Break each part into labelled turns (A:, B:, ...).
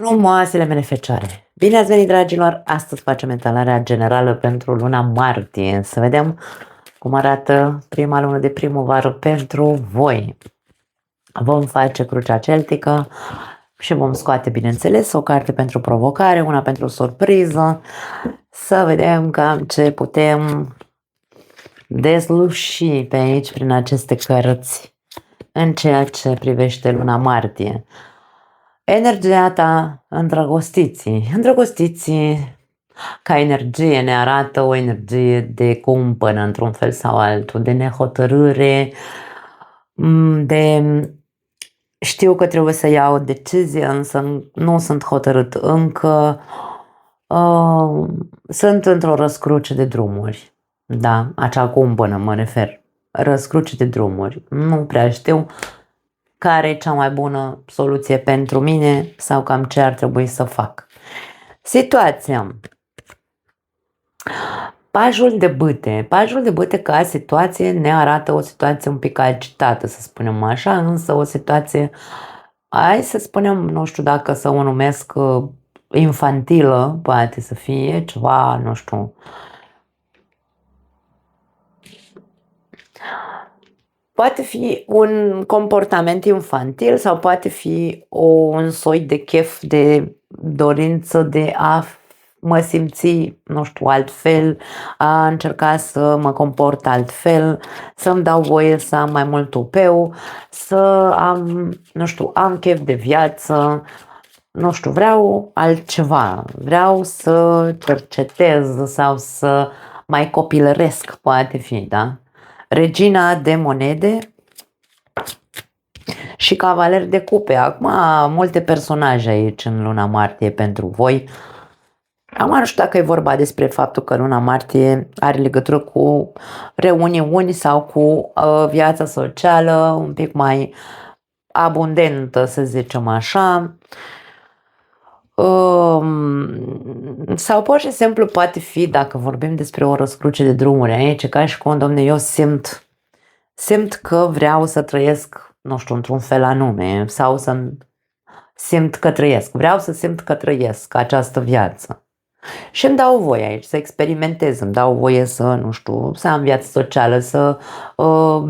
A: Frumoasele mele fecioare! Bine ați venit, dragilor! Astăzi facem etalarea generală pentru luna martie. Să vedem cum arată prima lună de primăvară pentru voi. Vom face crucea celtică și vom scoate, bineînțeles, o carte pentru provocare, una pentru surpriză. Să vedem cam ce putem dezluși pe aici prin aceste cărți în ceea ce privește luna martie. Energia ta, îndrăgostiții ca energie ne arată o energie de cumpănă într-un fel sau altul, de nehotărâre, de știu că trebuie să iau o decizie, însă nu sunt hotărât încă, sunt într-o răscruce de drumuri, da, acea cumpănă mă refer, răscruce de drumuri, nu prea știu care e cea mai bună soluție pentru mine sau cam ce ar trebui să fac. Situația. Pajul de bâte. Pajul de bâte ca situație ne arată o situație un pic agitată, să spunem așa, însă o situație, hai să spunem, nu știu dacă să o numesc infantilă, poate să fie ceva, nu știu, poate fi un comportament infantil sau poate fi un soi de chef, de dorință de a mă simți, nu știu, altfel, a încerca să mă comport altfel, să-mi dau voie să am mai mult tupeu, să am, nu știu, am chef de viață, nu știu, vreau altceva, vreau să cercetez sau să mai copilăresc, poate fi, da? Regina de monede și cavaler de cupe. Acum, multe personaje aici în luna martie pentru voi. Acum nu știu dacă e vorba despre faptul că luna martie are legătură cu reuniuni sau cu viața socială un pic mai abundentă, să zicem așa. Sau pur și simplu poate fi, dacă vorbim despre o răscruce de drumuri aici, ca și cum, domne, eu simt că vreau să trăiesc, nu știu, într-un fel anume, sau să simt că trăiesc, vreau să simt că trăiesc această viață. Și îmi dau voie aici să experimentez, îmi dau voie să, nu știu, să am viață socială, să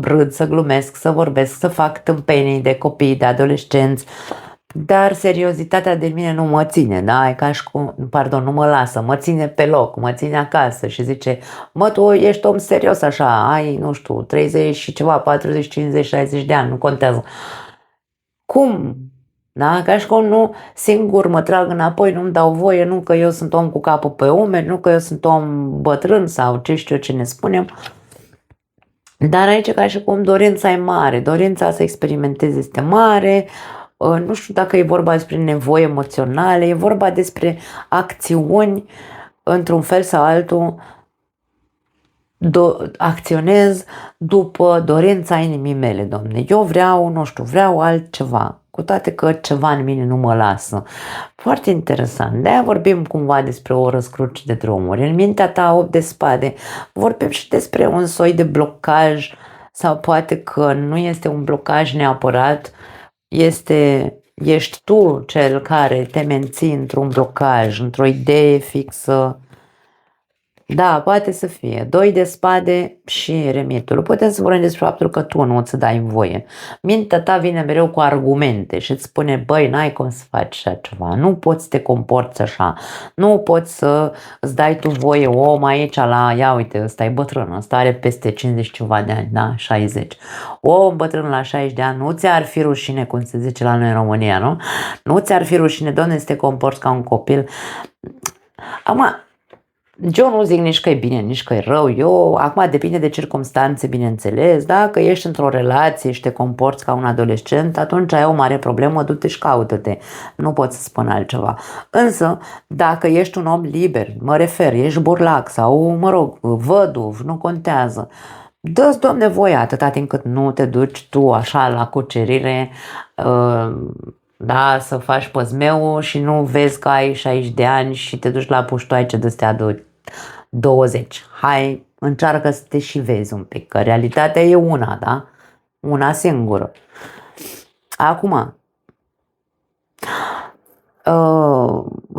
A: râd, să glumesc, să vorbesc, să fac tâmpenii de copii, de adolescenți, dar seriozitatea de mine nu mă ține, da? E ca și cum, pardon, nu mă lasă, mă ține pe loc, mă ține acasă și zice, mă, tu ești om serios așa, ai, nu știu, 30 și ceva, 40, 50, 60 de ani, nu contează. Cum? Da? Ca și cum nu singur mă trag înapoi, nu-mi dau voie, nu că eu sunt om cu capul pe umeri, nu că eu sunt om bătrân sau ce știu ce ne spunem. Dar aici ca și cum dorința e mare, dorința să experimentezi este mare, nu știu dacă e vorba despre nevoi emoționale, e vorba despre acțiuni, într-un fel sau altul, acționez după dorința inimii mele, domne. Eu vreau, nu știu, vreau altceva, cu toate că ceva în mine nu mă lasă. Foarte interesant. De-aia vorbim cumva despre o răscruce de drumuri. În mintea ta 8 de spade vorbim și despre un soi de blocaj sau poate că nu este un blocaj neapărat, ești tu cel care te menții într-un blocaj, într-o idee fixă. Da, poate să fie. 2 de spade și eremitul. Putem să vorbim despre faptul că tu nu îți dai voie. Mintea ta vine mereu cu argumente și îți spune, băi, n-ai cum să faci așa ceva, nu poți să te comporți așa, nu poți să îți dai tu voie om aici la, ia uite, ăsta e bătrân, ăsta are peste 50 ceva de ani, da, 60. Om bătrân la 60 de ani, nu ți-ar fi rușine, cum se zice la noi în România, nu? Nu ți-ar fi rușine, doamne, să te comporți ca un copil. Acum, eu nu zic nici că e bine, nici că e rău, acum depinde de circumstanțe, bineînțeles, dacă ești într-o relație și te comporți ca un adolescent, atunci ai o mare problemă, du-te și caută-te, nu pot să spun altceva. Însă, dacă ești un om liber, mă refer, ești burlac sau, mă rog, văduv, nu contează, dă-ți, Doamne, voie atâta timp cât nu te duci tu așa la cucerire, da, să faci păzmeu și nu vezi că ai 60 de ani și te duci la puștoaice de astea 20. Hai, încearcă să te și vezi un pic, că realitatea e una, da? Una singură. Acum,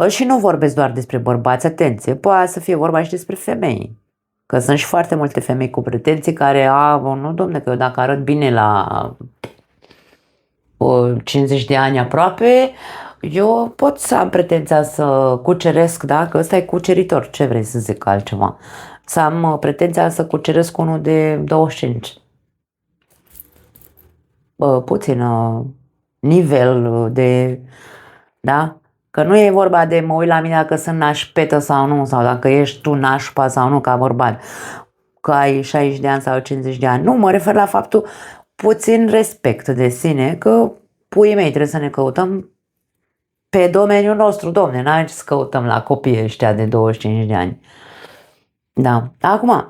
A: Și nu vorbesc doar despre bărbați, atenție, poate să fie vorba și despre femei. Că sunt și foarte multe femei cu pretenții care au, nu domne, că eu dacă arăt bine la 50 de ani aproape, eu pot să am pretenția să cuceresc, da? Că ăsta e cuceritor, ce vrei să zic altceva? Să am pretenția să cuceresc unul de 25. Puțin nivel de, da? Că nu e vorba de mă uit la mine dacă sunt nașpetă sau nu, sau dacă ești tu nașpa sau nu ca bărbat, că ai 60 de ani sau 50 de ani. Nu, mă refer la faptul puțin respect de sine, că puii mei trebuie să ne căutăm pe domeniul nostru, domne, n-ai ce să căutăm la copiii ăștia de 25 de ani. Da, acum,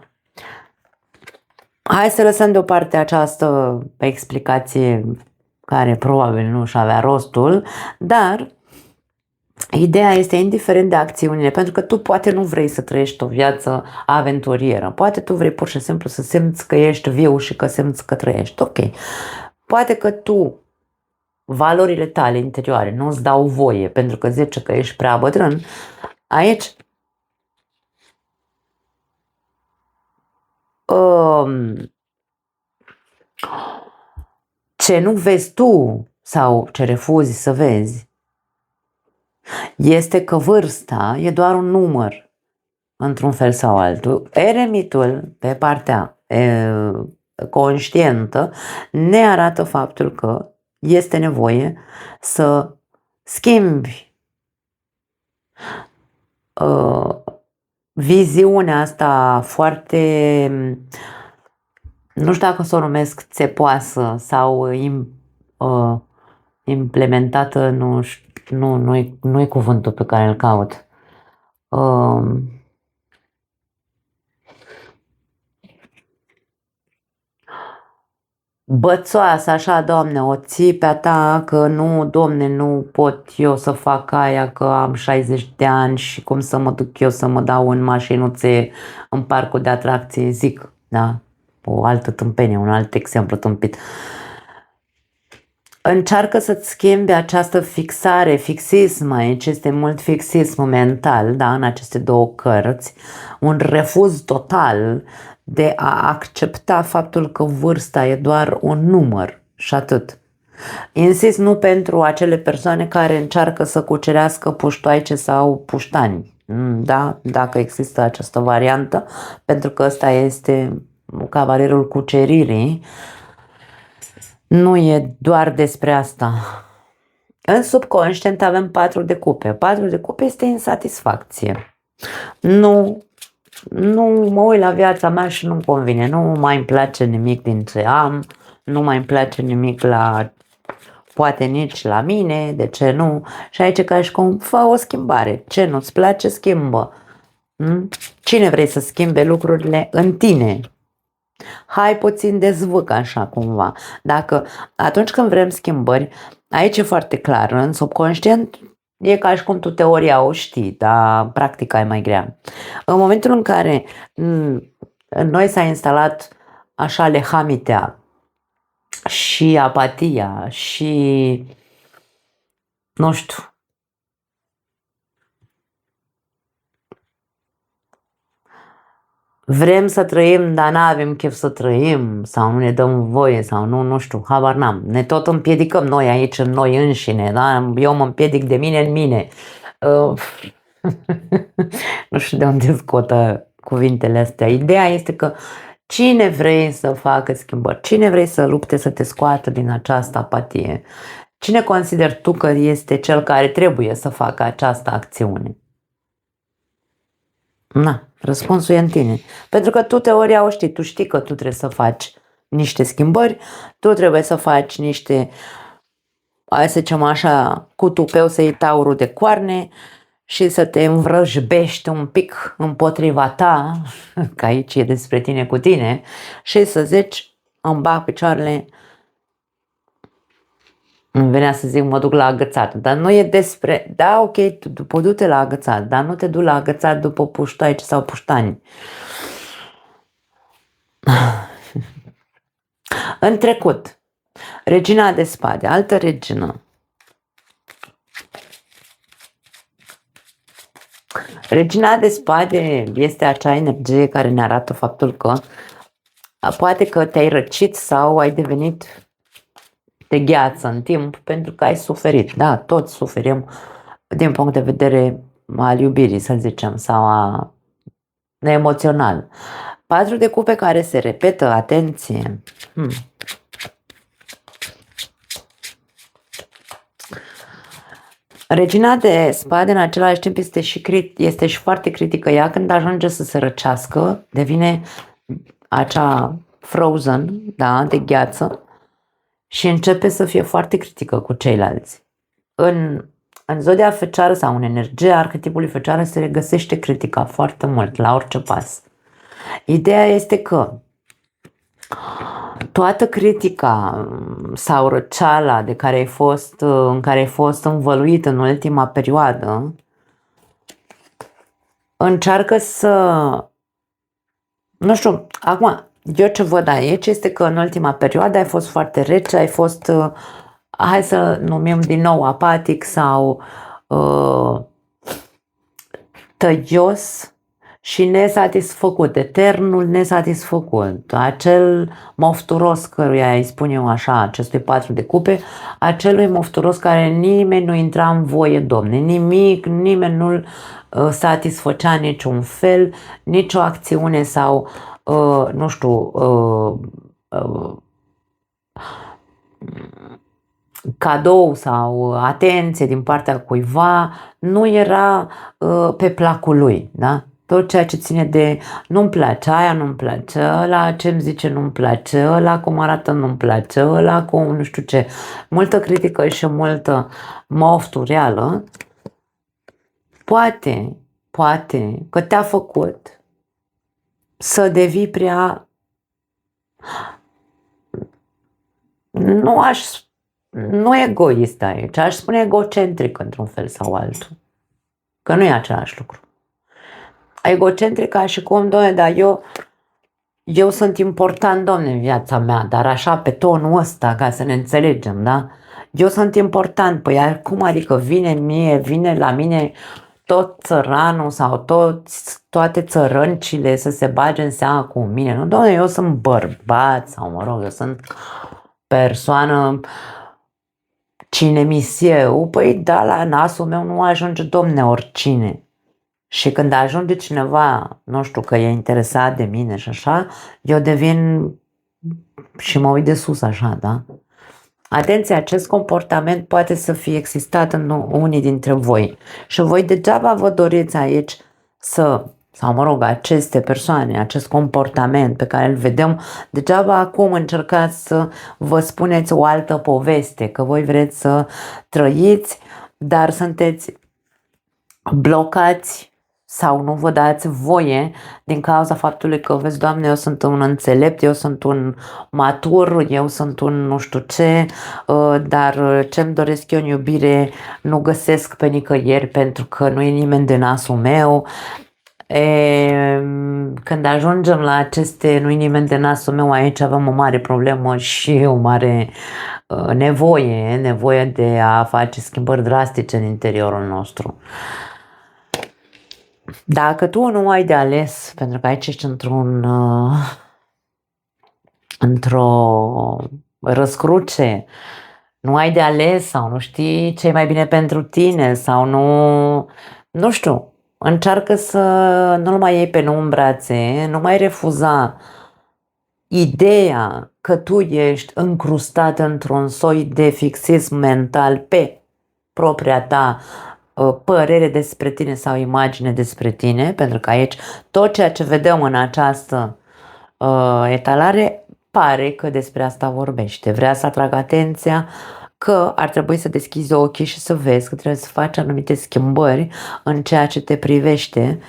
A: hai să lăsăm deoparte această explicație care probabil nu și avea rostul, dar ideea este indiferent de acțiunile, pentru că tu poate nu vrei să trăiești o viață aventurieră, poate tu vrei pur și simplu să simți că ești viu și că simți că trăiești, ok. Poate că tu, valorile tale interioare nu-ți dau voie pentru că zice că ești prea bătrân, aici ce nu vezi tu sau ce refuzi să vezi este că vârsta e doar un număr într-un fel sau altul. Eremitul pe partea conștientă ne arată faptul că este nevoie să schimbi viziunea asta foarte, nu știu dacă să o numesc țepoasă sau implementată, nu e cuvântul pe care îl caut. Bățoasă, așa, Doamne, o ții pe-a ta că nu, Domne, nu pot eu să fac aia că am 60 de ani și cum să mă duc eu să mă dau în mașinuțe în parcul de atracție, zic, da? O altă tâmpenie, un alt exemplu tâmpit. Încearcă să-ți schimbi această fixare, fixism, aici este mult fixism mental, da, în aceste două cărți, un refuz total de a accepta faptul că vârsta e doar un număr și atât. Insist nu pentru acele persoane care încearcă să cucerească puștoaice sau puștani, da, dacă există această variantă, pentru că ăsta este cavalerul cuceririi. Nu e doar despre asta. În subconștient avem 4 de cupe. 4 de cupe este insatisfacție. Nu mă uit la viața mea și nu-mi convine. Nu mai îmi place nimic din ce am. Nu mai îmi place nimic poate nici la mine. De ce nu? Și aici ca și cum fă o schimbare. Ce nu-ți place, schimbă. Cine vrei să schimbe lucrurile în tine? Hai puțin dezvâc așa cumva. Dacă atunci când vrem schimbări, aici e foarte clar, în subconștient e ca și cum tu teoria o știi, dar practica e mai grea. În momentul în care în noi s-a instalat așa lehamitea și apatia și nu știu, vrem să trăim, dar n-avem chef să trăim sau nu ne dăm voie sau nu știu, habar n-am. Ne tot împiedicăm noi aici în noi înșine, da? Eu mă împiedic de mine în mine. Nu știu de unde scotă cuvintele astea. Ideea este că cine vrei să facă schimbări, cine vrei să lupte să te scoată din această apatie, cine consideri tu că este cel care trebuie să facă această acțiune? Na, răspunsul e în tine. Pentru că tu teoria o știi, tu știi că tu trebuie să faci niște schimbări, tu trebuie să faci niște, hai să zicem așa, cu tupeu să iei taurul de coarne și să te învrăjbești un pic împotriva ta, că aici e despre tine cu tine, și să zici, îmi bag picioarele, îmi venea să zic mă duc la agățat, dar nu e despre, da, ok, tu du-te la agățat, dar nu te du la agățat după puștoaici sau puștani. În trecut, regina de spade, altă regină, Regina de spade este acea energie care ne arată faptul că poate că te-ai răcit sau ai devenit de gheață în timp pentru că ai suferit. Da, toți suferim din punct de vedere al iubirii, să zicem, sau a emoțional. 4 de cupe care se repetă, atenție. Regina de spade în același timp este și foarte critică. Ea când ajunge să se răcească, devine acea frozen, da, de gheață și începe să fie foarte critică cu ceilalți. În zodia fecioară sau în energia arhetipului fecioară se regăsește critica foarte mult la orice pas. Ideea este că toată critica sau răceala în care ai fost învăluit în ultima perioadă încearcă să, nu știu, acum eu ce văd aici este că în ultima perioadă ai fost foarte rece, ai fost, hai să numim din nou apatic sau tăios și nesatisfăcut, eternul nesatisfăcut, acel mofturos căruia îi spun eu așa, acestui 4 de cupe, acelui mofturos care nimeni nu intra în voie, Domne, nimic, nimeni nu-l satisfăcea niciun fel, nicio acțiune sau, nu știu, cadou sau atenție din partea cuiva nu era pe placul lui, da? Tot ceea ce ține de nu-mi place aia, nu-mi place ăla, ce-mi zice nu-mi place ăla, cum arată nu-mi place ăla, cum nu știu ce. Multă critică și multă moftureală. Poate că te-a făcut să devii prea, nu egoist aici, aș spune egocentric într-un fel sau altul. Că nu e același lucru. Egocentric ca și cum, Doamne, dar eu sunt important, Doamne, în viața mea, dar așa pe tonul ăsta, ca să ne înțelegem, da? Eu sunt important, păi cum adică vine la mine tot țăranul sau toate țărâncile să se bage în seama cu mine. Nu, Doamne, eu sunt bărbat sau, mă rog, eu sunt persoană cine mi-s eu, păi da, la nasul meu nu ajunge, Domne, oricine. Și când ajunge cineva, nu știu, că e interesat de mine și așa, eu devin și mă uit de sus așa, da? Atenție, acest comportament poate să fie existat în unii dintre voi. Și voi degeaba vă doriți aici sau mă rog, aceste persoane, acest comportament pe care îl vedem, degeaba acum încercați să vă spuneți o altă poveste, că voi vreți să trăiți, dar sunteți blocați sau nu vă dați voie din cauza faptului că, vezi, Doamne, eu sunt un înțelept, eu sunt un matur, eu sunt un nu știu ce, dar ce-mi doresc eu în iubire nu găsesc pe nicăieri pentru că nu e nimeni de nasul meu. Când ajungem la aceste nu e nimeni de nasul meu, aici avem o mare problemă și o mare nevoie de a face schimbări drastice în interiorul nostru. Dacă tu nu ai de ales, pentru că aici ești într-o răscruce, nu ai de ales sau nu știi ce e mai bine pentru tine sau nu știu, încearcă să nu-l mai iei pe nu în brațe, nu mai refuza ideea că tu ești încrustat într-un soi de fixism mental pe propria ta părere despre tine sau imagine despre tine, pentru că aici tot ceea ce vedem în această etalare pare că despre asta vorbește. Vrea să atragă atenția că ar trebui să deschizi ochii și să vezi că trebuie să faci anumite schimbări în ceea ce te privește,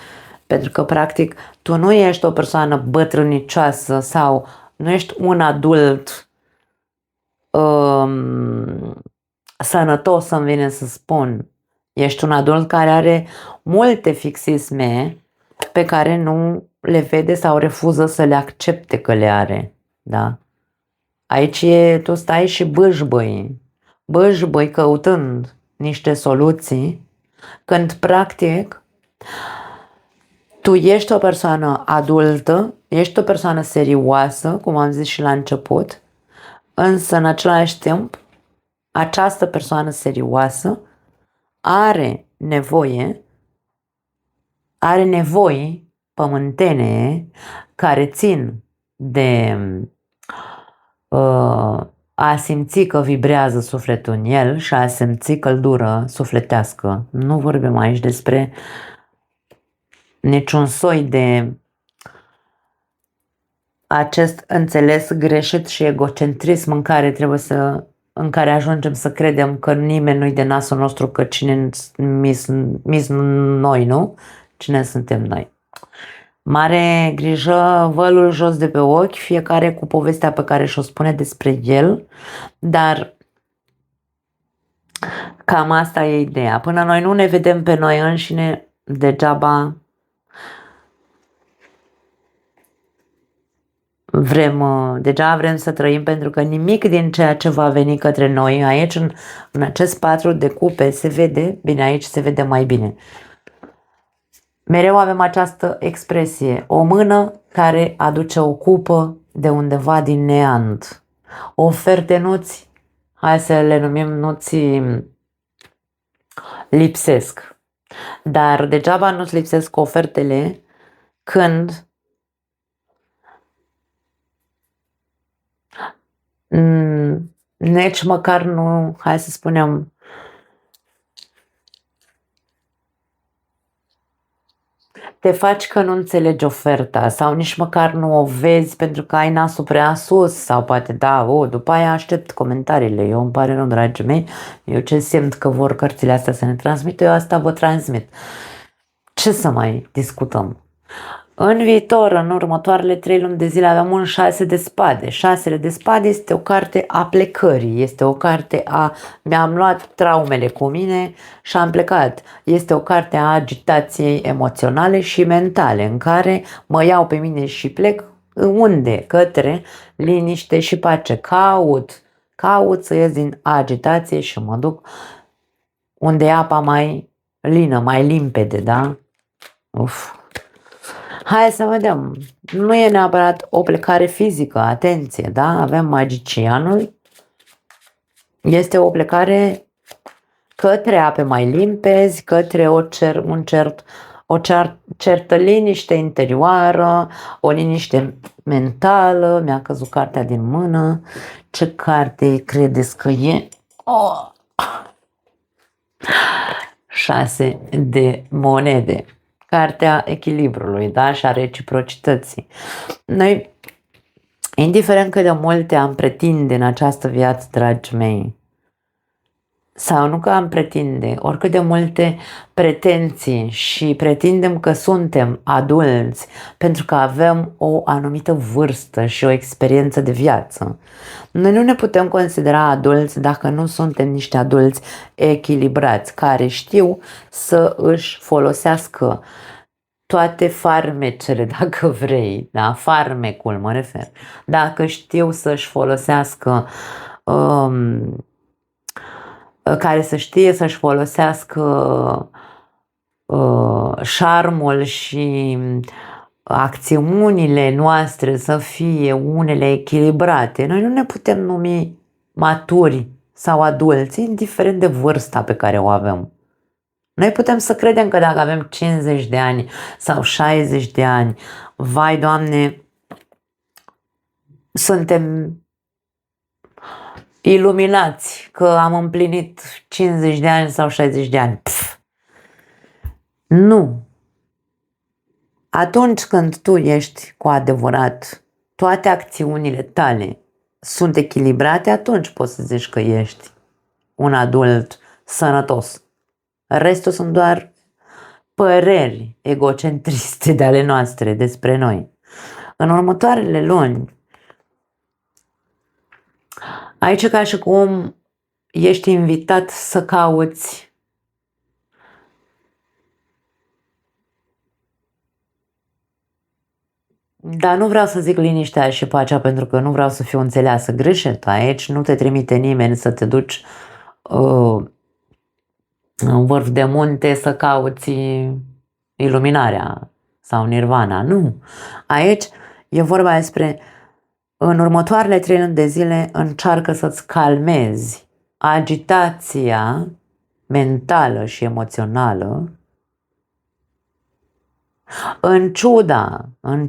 A: pentru că practic tu nu ești o persoană bătrânicioasă sau nu ești un adult sănătos, îmi vine să spun. Ești un adult care are multe fixisme pe care nu le vede sau refuză să le accepte că le are. Da? Aici tu stai și bâșbâi căutând niște soluții, când practic Tu ești o persoană adultă, ești o persoană serioasă, cum am zis și la început, însă în același timp această persoană serioasă are nevoi pământene care țin de a simți că vibrează sufletul în el și a simți căldură sufletească. Nu vorbim aici despre niciun soi de acest înțeles greșit și egocentrism în care ajungem să credem că nimeni nu-i de nasul nostru, că cine mis noi, nu? Cine suntem noi? Mare grijă, vălul jos de pe ochi, fiecare cu povestea pe care și-o spune despre el, dar cam asta e ideea. Până noi nu ne vedem pe noi înșine, degeaba vrem să trăim, pentru că nimic din ceea ce va veni către noi aici, în acest 4 de cupe, se vede, bine, aici se vede mai bine. Mereu avem această expresie, o mână care aduce o cupă de undeva din neant. Oferte nu-ți, hai să le numim, nu-ți lipsesc. Dar degeaba nu-ți lipsesc ofertele când nici măcar nu, hai să spunem, te faci că nu înțelegi oferta sau nici măcar nu o vezi pentru că ai nasul prea sus sau poate după aia aștept comentariile. Eu îmi pare rău, dragii mei, eu ce simt că vor cărțile astea să ne transmită, eu asta vă transmit. Ce să mai discutăm? În viitor, în următoarele 3 luni de zile, avem un 6 de spade. 6 de spade este o carte a plecării, este o carte mi-am luat traumele cu mine și am plecat. Este o carte a agitației emoționale și mentale, în care mă iau pe mine și plec unde? Către liniște și pace. Caut să ies din agitație și mă duc unde e apa mai lină, mai limpede, da? Uf. Hai să vedem. Nu e neapărat o plecare fizică, atenție, da? Avem magicianul. Este o plecare către ape mai limpezi, către o certă liniște interioară, o liniște mentală. Mi-a căzut cartea din mână. Ce carte credeți că e? 6 de monede. Cartea echilibrului, da? Și a reciprocității. Noi, indiferent cât de multe am pretinde în această viață, dragii mei, sau nu că am pretinde, oricât de multe pretenții și pretindem că suntem adulți pentru că avem o anumită vârstă și o experiență de viață, noi nu ne putem considera adulți dacă nu suntem niște adulți echilibrați, care știu să își folosească toate farmecele, dacă vrei, da? Farmecul mă refer. Dacă știu să-și folosească care să știe să-și folosească șarmul și acțiunile noastre să fie unele echilibrate, noi nu ne putem numi maturi sau adulți, indiferent de vârsta pe care o avem. Noi putem să credem că dacă avem 50 de ani sau 60 de ani, vai, Doamne, suntem iluminați că am împlinit 50 de ani sau 60 de ani. Nu. Atunci când tu ești cu adevărat, toate acțiunile tale sunt echilibrate, atunci poți să zici că ești un adult sănătos. Restul sunt doar păreri egocentriste de ale noastre despre noi. În următoarele luni, aici ca și cum ești invitat să cauți dar nu vreau să zic liniștea și pacea pentru că nu vreau să fiu înțeleasă greșit. Aici nu te trimite nimeni să te duci în vârf de munte să cauți iluminarea. sau nirvana. Nu. Aici e vorba despre în următoarele 3 luni de zile încearcă să-ți calmezi agitația mentală și emoțională în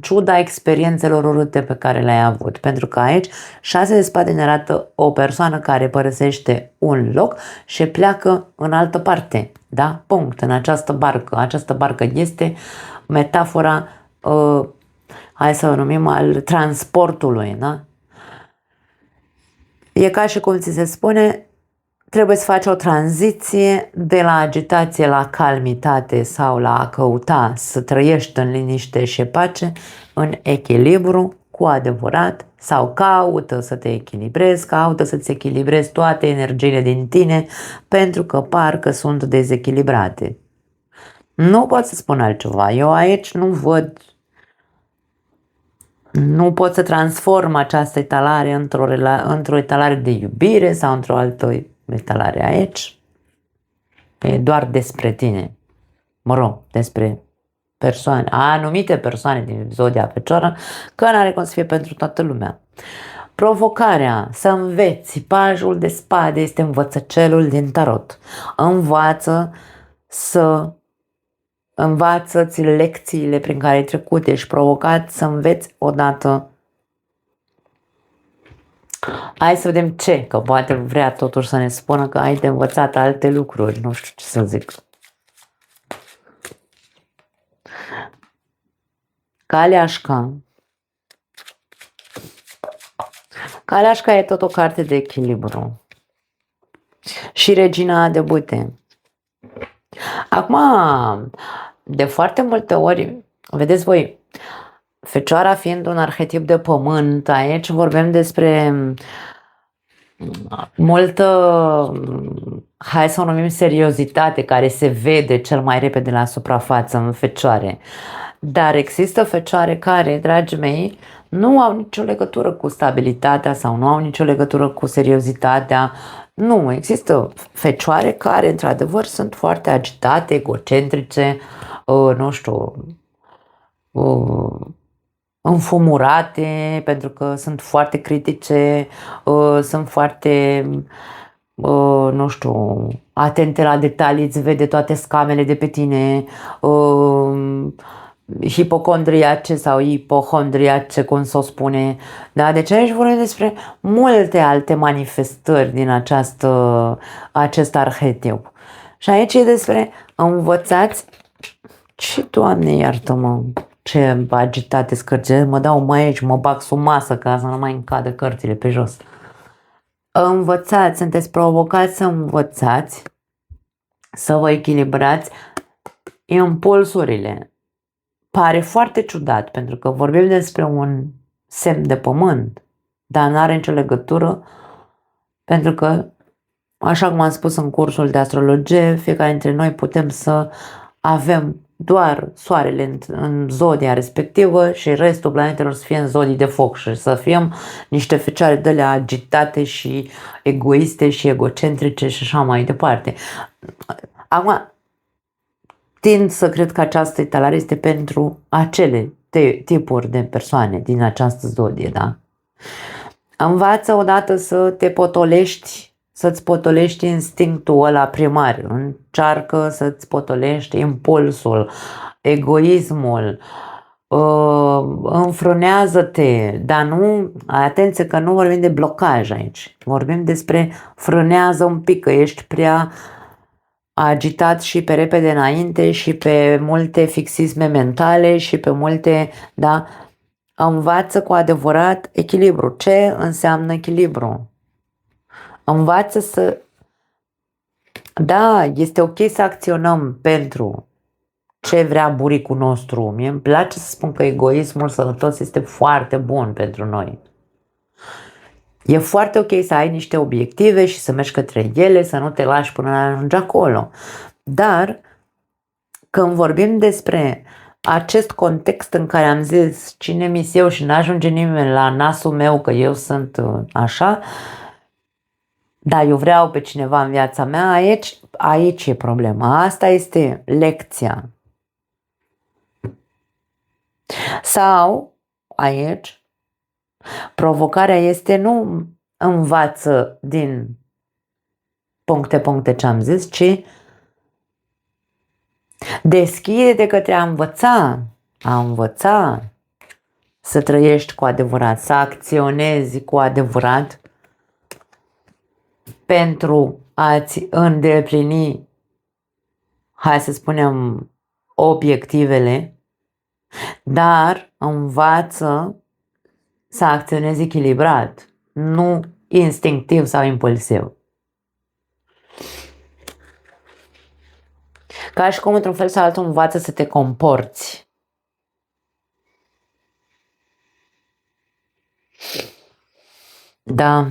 A: ciuda experiențelor urâte pe care le-ai avut. Pentru că aici 6 de spade ne arată o persoană care părăsește un loc și pleacă în altă parte. Da? Punct. În această barcă. Această barcă este metafora, hai să o numim, al transportului. Da? E ca și cum ți se spune, trebuie să faci o tranziție de la agitație la calmitate sau la a căuta să trăiești în liniște și pace, în echilibru cu adevărat, sau caută să te echilibrezi, caută să-ți echilibrezi toate energiile din tine pentru că parcă sunt dezechilibrate. Nu pot să spun altceva. Eu aici nu pot să transform această etalare într-o etalare de iubire sau într-o altă etalare. Aici e doar despre tine. Mă rog, despre persoane, anumite persoane din zodia Fecioară, că n-are cum să fie pentru toată lumea. Provocarea să înveți, pajul de spade este învățăcelul din tarot. Învață-ți lecțiile prin care ai trecut, ești provocat să înveți odată. Hai să vedem ce, că poate vrea totuși să ne spună că ai de învățat alte lucruri, nu știu ce să zic. Caleașca. Caleașca e tot o carte de echilibru. Și regina de bute. Acum, de foarte multe ori, vedeți voi, Fecioara fiind un arhetip de pământ, aici vorbim despre multă, hai să o numim, seriozitate care se vede cel mai repede la suprafață în fecioare. Dar există fecioare care, dragii mei, nu au nicio legătură cu stabilitatea sau nu au nicio legătură cu seriozitatea. Nu, există fecioare care, într-adevăr, sunt foarte agitate, egocentrice, nu știu, înfumurate, pentru că sunt foarte critice, sunt foarte, nu știu, atente la detalii, îți vede toate scamele de pe tine, hipocondriace sau ipohondriace, cum s-o spune. Da? Deci aici vorbim despre multe alte manifestări din acest arhetip. Și aici e despre învățați și, Doamne iartă-mă, ce agitate scărge, mă dau mai aici, mă bag sub masă ca să nu mai încadă cărțile pe jos. Învățați, sunteți provocați să învățați, să vă echilibrați impulsurile. Pare foarte ciudat, pentru că vorbim despre un semn de pământ, dar nu are nicio legătură, pentru că, așa cum am spus în cursul de astrologie, fiecare dintre noi putem să avem doar soarele în zodia respectivă și restul planetelor să fie în zodii de foc și să fim niște fecioare de alea agitate și egoiste și egocentrice și așa mai departe. Acum, tind să cred că această etalare este pentru acele tipuri de persoane din această zodie, da? Învață odată să te potolești, să-ți potolești instinctul ăla primar, încearcă să-ți potolești impulsul, egoismul, înfrânează-te, dar nu, atenție că nu vorbim de blocaj aici, vorbim despre frânează un pic, că ești prea agitat și pe repede înainte și pe multe fixisme mentale și pe multe, da, învață cu adevărat echilibru. Ce înseamnă echilibru? Învață să, da, este ok să acționăm pentru ce vrea buricul nostru. Mie îmi place să spun că egoismul sănătos este foarte bun pentru noi. E foarte ok să ai niște obiective și să mergi către ele, să nu te lași până ajungi acolo. Dar când vorbim despre acest context în care am zis cine mi eu și n-ajunge nimeni la nasul meu că eu sunt așa, dar eu vreau pe cineva în viața mea, aici e problema. Asta este lecția. Sau, aici, provocarea este nu învață din puncte ce am zis, ci deschide-te către a învăța să trăiești cu adevărat, să acționezi cu adevărat pentru a-ți îndeplini, hai să spunem, obiectivele, dar învață să acționezi echilibrat, nu instinctiv sau impulsiv. Ca și cum într-un fel sau altul învață să te comporți. Da.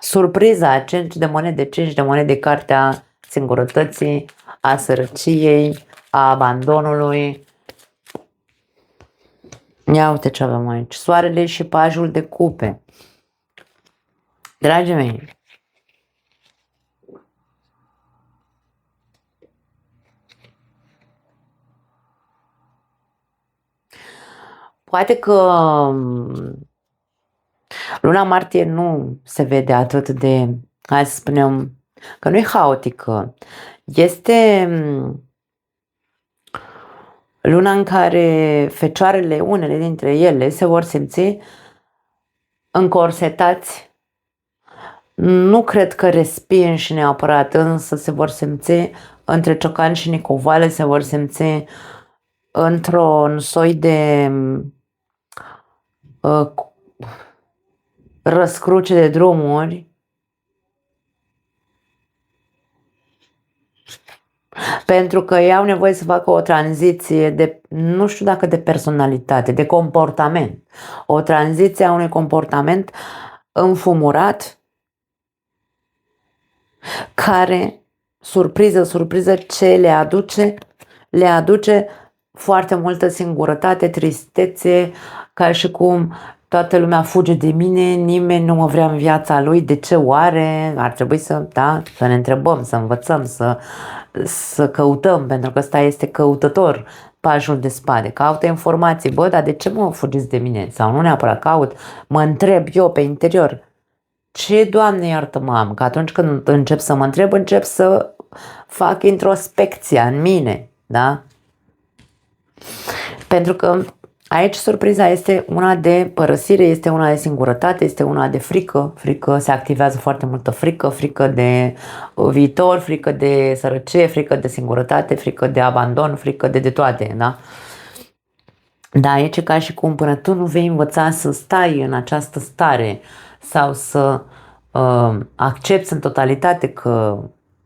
A: Surpriza, 5 de monede, 5 de monede, cartea singurătății, a sărăciei, a abandonului. Ia uite ce avem aici. Soarele și pajul de cupe. Dragii mei, poate că luna martie nu se vede atât de, hai să spunem, că nu e haotică. Este luna în care fecioarele, unele dintre ele, se vor simți încorsetați. Nu cred că respinși neapărat, însă se vor simți între ciocan și nicovale, se vor simți într-un soi de răscruce de drumuri, pentru că ei au nevoie să facă o tranziție de, nu știu dacă de personalitate, de comportament. O tranziție a unui comportament înfumurat, care, surpriză, ce le aduce? Le aduce foarte multă singurătate, tristețe, ca și cum toată lumea fuge de mine, nimeni nu mă vrea în viața lui, de ce oare? Ar trebui să ne întrebăm, să învățăm, să căutăm, pentru că ăsta este căutător, pajul de spade, caută informații, bă, dar de ce mă fugiți de mine? Sau nu neapărat caut, mă întreb eu pe interior, ce, Doamne iartă-mă am? Că atunci când încep să mă întreb, încep să fac introspecția în mine, da? Pentru că aici surpriza este una de părăsire, este una de singurătate, este una de frică. Frică, se activează foarte multă frică, frică de viitor, frică de sărăcie, frică de singurătate, frică de abandon, frică de toate, da? Dar aici e ca și cum până tu nu vei învăța să stai în această stare sau să accepti în totalitate că,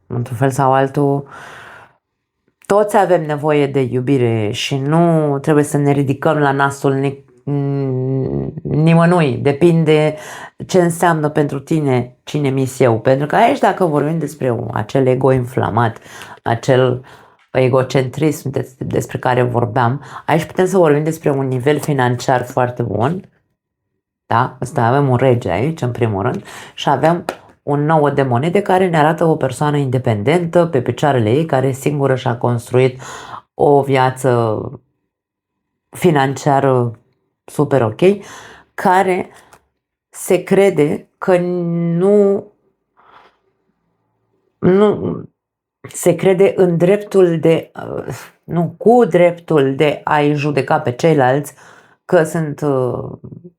A: într-un fel sau altul, toți avem nevoie de iubire și nu trebuie să ne ridicăm la nasul nimănui. Depinde ce înseamnă pentru tine cine mi eu. Pentru că aici, dacă vorbim despre acel ego inflamat, acel egocentrism despre care vorbeam, aici putem să vorbim despre un nivel financiar foarte bun. Da? Asta avem un rege aici, în primul rând, și avem un 9 de monede care ne arată o persoană independentă, pe picioarele ei, care singură și-a construit o viață financiară super ok, care se crede că nu se crede în dreptul de, cu dreptul de a-i judeca pe ceilalți că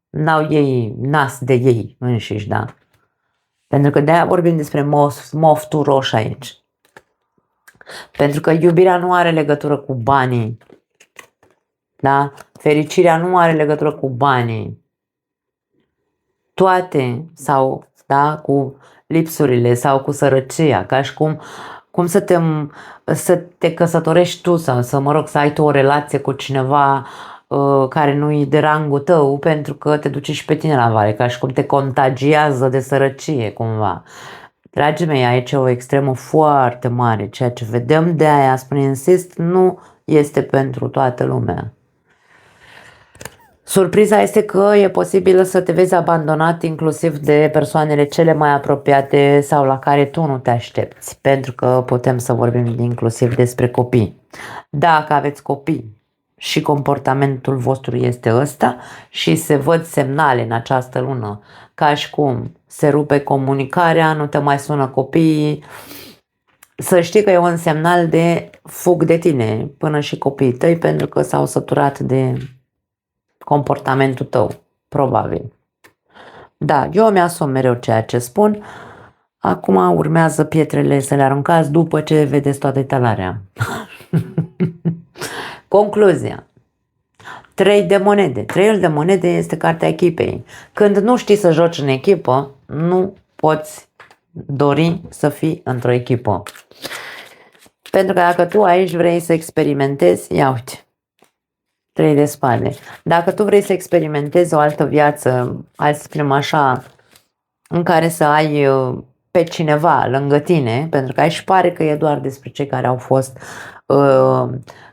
A: n-au ei nas de ei înșiși, da? Pentru că de-aia vorbim despre moftul roșu aici. Pentru că iubirea nu are legătură cu banii. Da? Fericirea nu are legătură cu banii. Toate sau, da, cu lipsurile sau cu sărăcia, ca și cum să te căsătorești tu sau să ai tu o relație cu cineva care nu-i de rangul tău, pentru că te duce și pe tine la vale, ca și cum te contagiază de sărăcie cumva. Dragii mei, aici e o extremă foarte mare, ceea ce vedem, de aia insist, nu este pentru toată lumea. Surpriza este că e posibil să te vezi abandonat inclusiv de persoanele cele mai apropiate sau la care tu nu te aștepți, pentru că putem să vorbim inclusiv despre copii. Dacă aveți copii și comportamentul vostru este ăsta și se văd semnale în această lună, ca și cum se rupe comunicarea, nu te mai sună copiii, să știi că e un semnal de fug de tine, până și copiii tăi, pentru că s-au săturat de comportamentul tău, probabil. Da, eu mi-asum mereu ceea ce spun. Acum urmează pietrele să le aruncați după ce vedeți toată etalarea. Concluzia. 3 de monede. 3 de monede este cartea echipei. Când nu știi să joci în echipă, nu poți dori să fii într-o echipă. Pentru că dacă tu aici vrei să experimentezi, ia uite, 3 de spade. Dacă tu vrei să experimentezi o altă viață, hai să spunem așa, în care să ai pe cineva lângă tine, pentru că aici pare că e doar despre cei care au fost,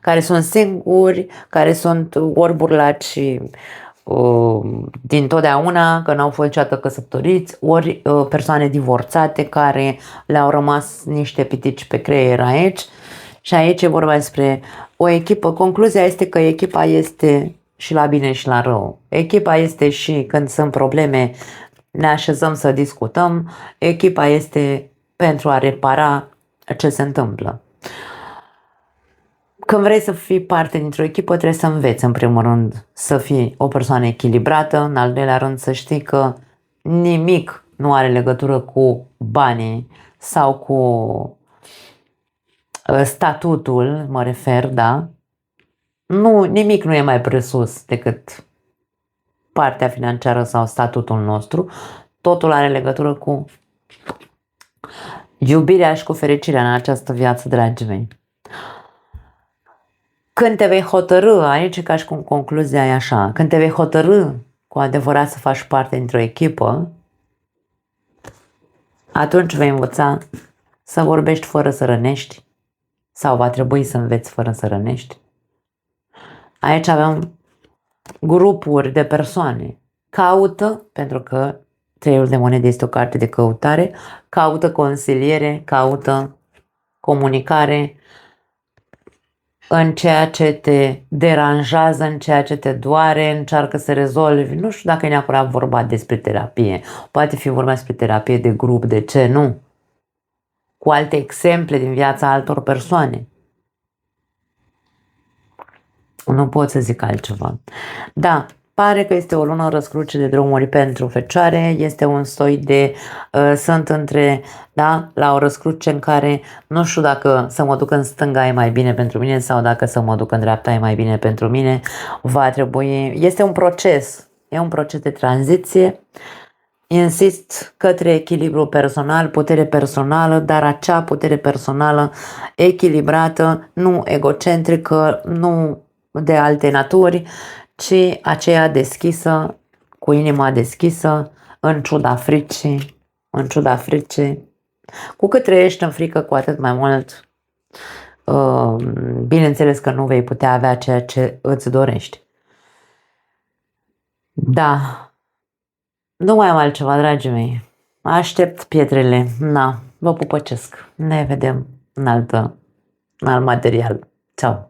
A: care sunt singuri, care sunt ori burlaci din totdeauna, că n-au fost niciodată căsătoriți, ori persoane divorțate care le-au rămas niște pitici pe creier aici. Și aici e vorba despre o echipă. Concluzia este că echipa este și la bine și la rău. Echipa este și când sunt probleme, ne așezăm să discutăm. Echipa este pentru a repara ce se întâmplă. Când vrei să fii parte dintr-o echipă, trebuie să înveți, în primul rând, să fii o persoană echilibrată, în al doilea rând să știi că nimic nu are legătură cu banii sau cu statutul, mă refer, da? Nu, nimic nu e mai presus decât partea financiară sau statutul nostru. Totul are legătură cu iubirea și cu fericirea în această viață, dragii mei. Când te vei hotărâ, aici ca și cum concluzia e așa, când te vei hotărâ cu adevărat să faci parte dintr-o echipă, atunci vei învăța să vorbești fără să rănești sau va trebui să înveți fără să rănești. Aici avem grupuri de persoane. Caută, pentru că 3 de monede este o carte de căutare, caută consiliere, caută comunicare în ceea ce te deranjează, în ceea ce te doare, încearcă să rezolvi. Nu știu dacă e neapărat vorba despre terapie. Poate fi vorba despre terapie de grup, de ce nu? Cu alte exemple din viața altor persoane. Nu pot să zic altceva. Da, pare că este o lună răscruce de drumuri pentru fecioare, este un soi de, sunt între, da, la o răscruce în care nu știu dacă să mă duc în stânga e mai bine pentru mine sau dacă să mă duc în dreapta e mai bine pentru mine, va trebui, este un proces, e un proces de tranziție, insist către echilibru personal, putere personală, dar acea putere personală echilibrată, nu egocentrică, nu de alte naturi, ci aceea deschisă, cu inima deschisă, în ciuda fricii, în ciuda fricii. Cu cât trăiești în frică, cu atât mai mult, bineînțeles că nu vei putea avea ceea ce îți dorești. Da, nu mai am altceva, dragii mei. Aștept pietrele. Na, vă pupăcesc. Ne vedem în alt material. Ceau!